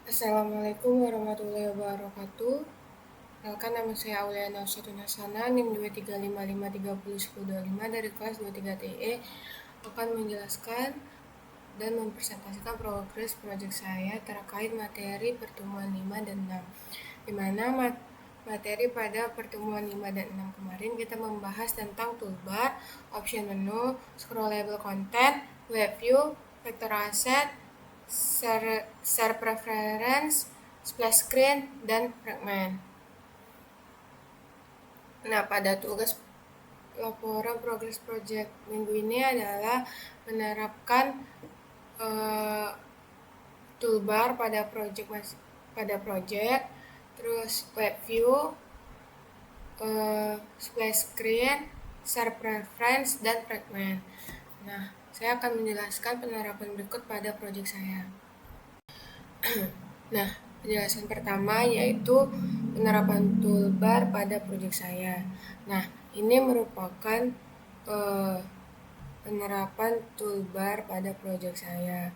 Assalamualaikum warahmatullahi wabarakatuh. Perkenalkan, nama saya Auliana Usatun Hasana, NIM 23553101025 dari kelas 23TE, akan menjelaskan dan mempresentasikan progres proyek saya terkait materi pertemuan 5 dan 6. Di mana materi pada pertemuan 5 dan 6 kemarin kita membahas tentang toolbar, option menu, scrollable content, web view, vector asset, share preference, splash screen, dan fragment. Nah, pada tugas laporan progres project minggu ini adalah menerapkan toolbar pada project, terus web view, splash screen, share preference, dan fragment. Nah, saya akan menjelaskan penerapan berikut pada project saya. Nah, penjelasan pertama yaitu penerapan toolbar pada proyek saya. Nah, ini merupakan penerapan toolbar pada proyek saya.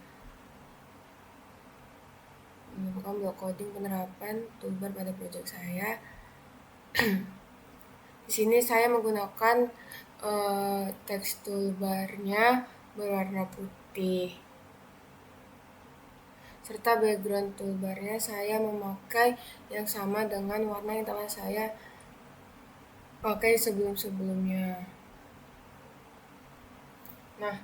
Merupakan blok coding penerapan toolbar pada proyek saya. Di sini saya menggunakan teks toolbarnya berwarna putih. Serta background toolbarnya saya memakai yang sama dengan warna yang telah saya pakai sebelum-sebelumnya. Nah,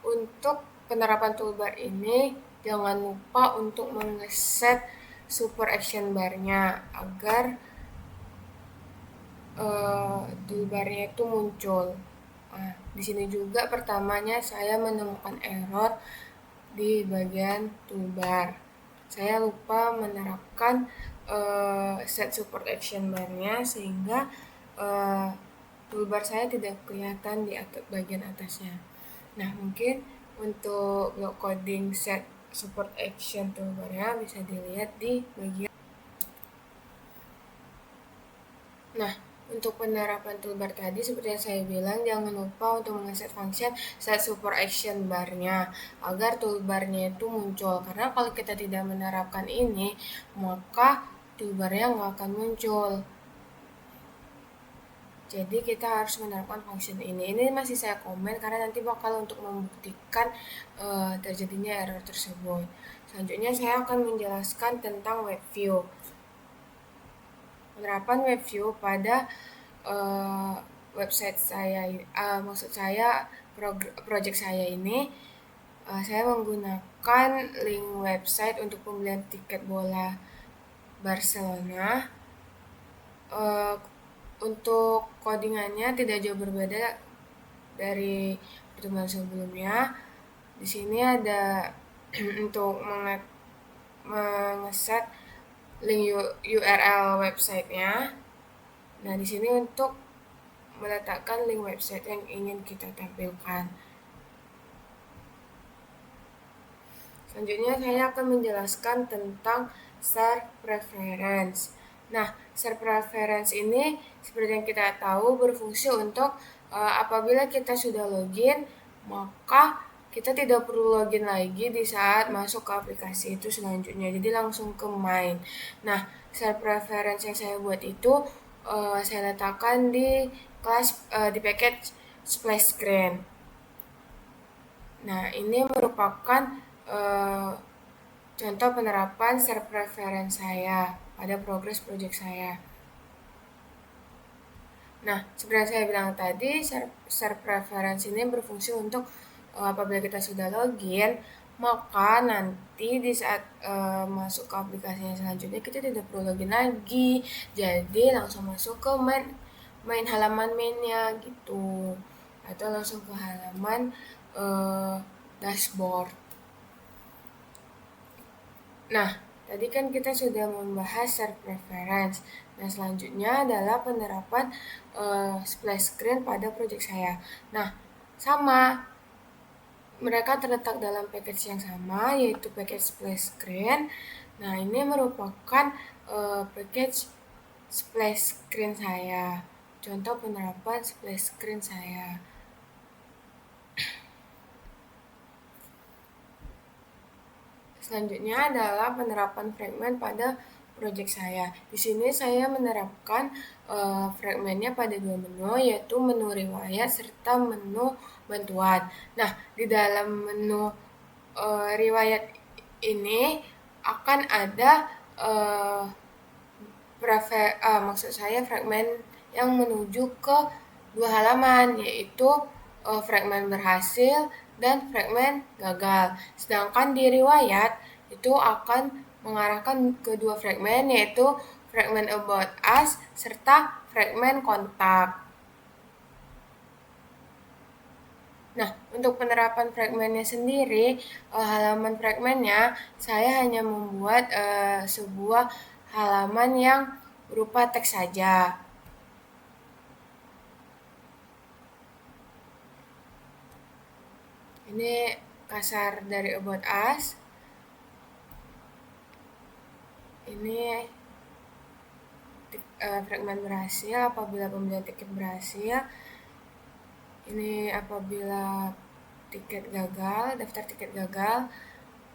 untuk penerapan toolbar ini jangan lupa untuk mengeset super action bar-nya agar toolbarnya itu muncul. Nah, di sini juga pertamanya saya menemukan error di bagian toolbar. Saya lupa menerapkan set support action bar-nya sehingga toolbar saya tidak kelihatan di bagian atasnya. Nah, mungkin untuk block coding set support action toolbar-nya bisa dilihat di bagian. Nah, untuk penerapan toolbar tadi seperti yang saya bilang, jangan lupa untuk mengeset function set support action bar-nya agar toolbar-nya itu muncul. Karena kalau kita tidak menerapkan ini, maka toolbar-nya nggak akan muncul. Jadi kita harus menerapkan function ini. Ini masih saya komen karena nanti bakal untuk membuktikan terjadinya error tersebut. Selanjutnya saya akan menjelaskan tentang web view. Penerapan web view pada website saya, maksud saya project saya ini, saya menggunakan link website untuk pembelian tiket bola Barcelona. Untuk codingannya tidak jauh berbeda dari pertemuan sebelumnya. Di sini ada untuk mengeset link URL websitenya. Nah, di sini untuk meletakkan link website yang ingin kita tampilkan. Selanjutnya saya akan menjelaskan tentang share preference. Nah, share preference ini seperti yang kita tahu berfungsi untuk apabila kita sudah login, maka kita tidak perlu login lagi di saat masuk ke aplikasi itu selanjutnya. Jadi langsung ke main. Nah, share preference yang saya buat itu saya letakkan di kelas di package splash screen. Nah, ini merupakan contoh penerapan share preference saya pada progres project saya. Nah, seperti yang saya bilang tadi, share preference ini berfungsi untuk apabila kita sudah login, maka nanti di saat masuk ke aplikasinya selanjutnya kita tidak perlu login lagi, jadi langsung masuk ke main halaman mainnya gitu, atau langsung ke halaman dashboard. Nah, tadi kan kita sudah membahas share preference. Nah, selanjutnya adalah penerapan splash screen pada project saya. Nah, sama. Mereka terletak dalam package yang sama, yaitu package splash screen. Nah, ini merupakan package splash screen saya. Contoh penerapan splash screen saya. Selanjutnya adalah penerapan fragmen pada proyek saya. Di sini saya menerapkan fragmennya pada dua menu, yaitu menu riwayat serta menu bantuan. Nah, di dalam menu riwayat ini akan ada maksud saya fragmen yang menuju ke dua halaman, yaitu fragmen berhasil dan fragmen gagal. Sedangkan di riwayat itu akan mengarahkan ke dua fragmen, yaitu fragmen about us serta fragmen kontak. Nah, untuk penerapan fragmennya sendiri, halaman fragmennya saya hanya membuat sebuah halaman yang berupa teks saja. Ini kasar dari about us. Ini fragmen berhasil apabila pembelian tiket berhasil. Ini apabila tiket gagal, daftar tiket gagal.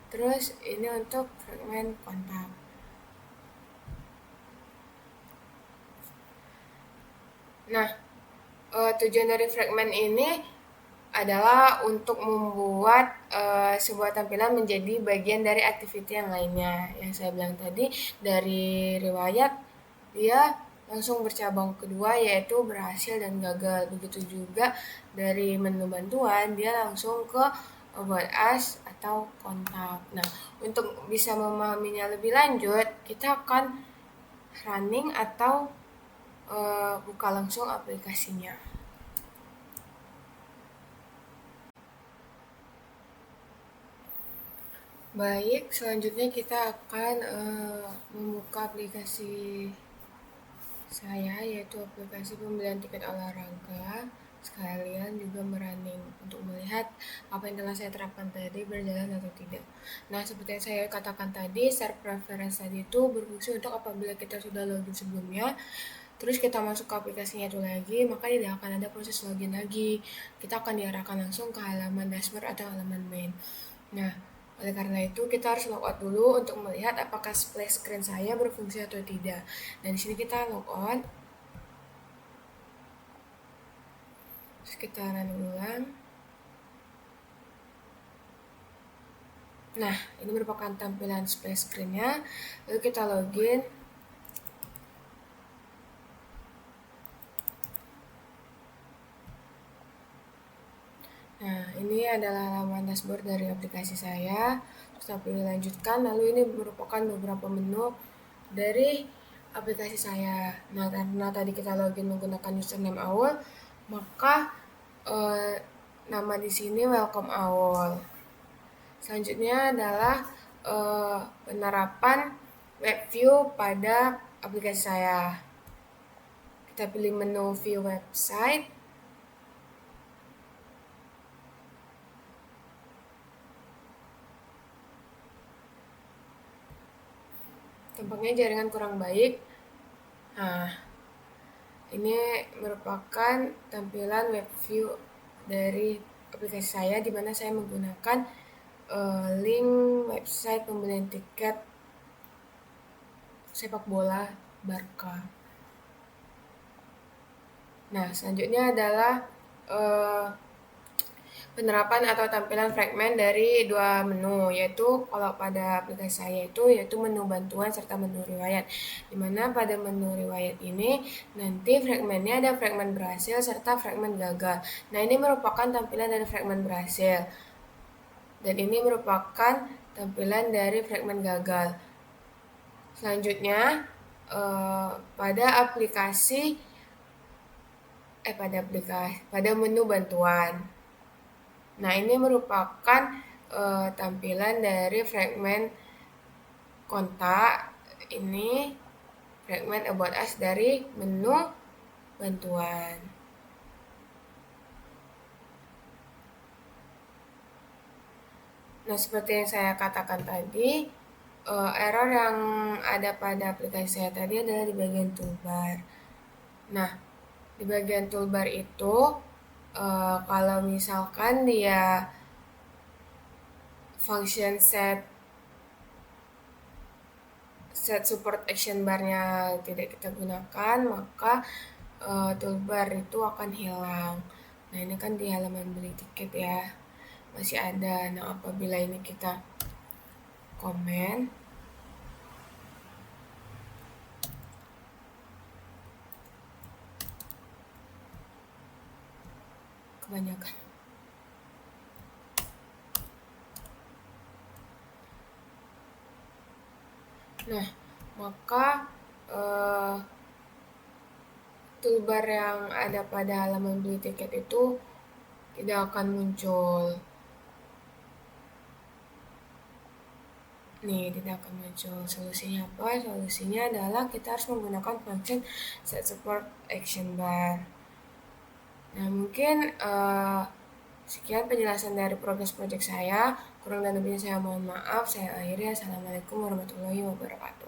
Terus ini untuk fragmen kontak. Nah, tujuan dari fragmen ini adalah untuk membuat sebuah tampilan menjadi bagian dari aktiviti yang lainnya. Yang saya bilang tadi, dari riwayat dia langsung bercabang kedua, yaitu berhasil dan gagal. Begitu juga dari menu bantuan, dia langsung ke about us atau kontak. Nah, untuk bisa memahaminya lebih lanjut, kita akan running atau buka langsung aplikasinya. Baik, selanjutnya kita akan membuka aplikasi saya, yaitu aplikasi pembelian tiket olahraga, sekalian juga merunning untuk melihat apa yang telah saya terapkan tadi berjalan atau tidak. Nah, seperti yang saya katakan tadi, share preference tadi itu berfungsi untuk apabila kita sudah login sebelumnya, terus kita masuk ke aplikasinya itu lagi, maka tidak akan ada proses login lagi. Kita akan diarahkan langsung ke halaman dashboard atau halaman main. Nah, oleh karena itu kita harus logout dulu untuk melihat apakah splash screen saya berfungsi atau tidak. Dan di sini kita logout. Terus kita running ulang. Nah, ini merupakan tampilan splash screen-nya. Lalu kita login. Nah, ini adalah halaman dashboard dari aplikasi saya. Terus kita pilih lanjutkan. Lalu ini merupakan beberapa menu dari aplikasi saya. Nah, karena tadi kita login menggunakan username AWOL, maka nama di sini welcome AWOL. Selanjutnya adalah penerapan web view pada aplikasi saya. Kita pilih menu view website. Tampaknya jaringan kurang baik. Nah, ini merupakan tampilan web view dari aplikasi saya, di mana saya menggunakan link website pembelian tiket sepak bola Barca. Nah, selanjutnya adalah penerapan atau tampilan fragmen dari dua menu, yaitu kalau pada aplikasi saya itu yaitu menu bantuan serta menu riwayat. Dimana pada menu riwayat ini nanti fragmennya ada fragmen berhasil serta fragmen gagal. Nah, ini merupakan tampilan dari fragmen berhasil. Dan ini merupakan tampilan dari fragmen gagal. Selanjutnya pada menu bantuan. Nah, ini merupakan tampilan dari fragmen kontak. Ini fragmen about us dari menu bantuan. Nah, seperti yang saya katakan tadi, error yang ada pada aplikasi saya tadi adalah di bagian toolbar. Nah, di bagian toolbar itu kalau misalkan dia function set set support action bar-nya tidak kita gunakan, maka toolbar itu akan hilang. Nah, ini kan di halaman beli tiket ya, masih ada. Nah, apabila ini kita komen, kebanyakan. Nah, maka toolbar yang ada pada halaman beli tiket itu tidak akan muncul. Nih, tidak akan muncul. Solusinya apa? Solusinya adalah kita harus menggunakan function set support action bar. Nah, mungkin sekian penjelasan dari progres project saya. Kurang dan lebihnya saya mohon maaf. Saya akhiri. Assalamualaikum warahmatullahi wabarakatuh.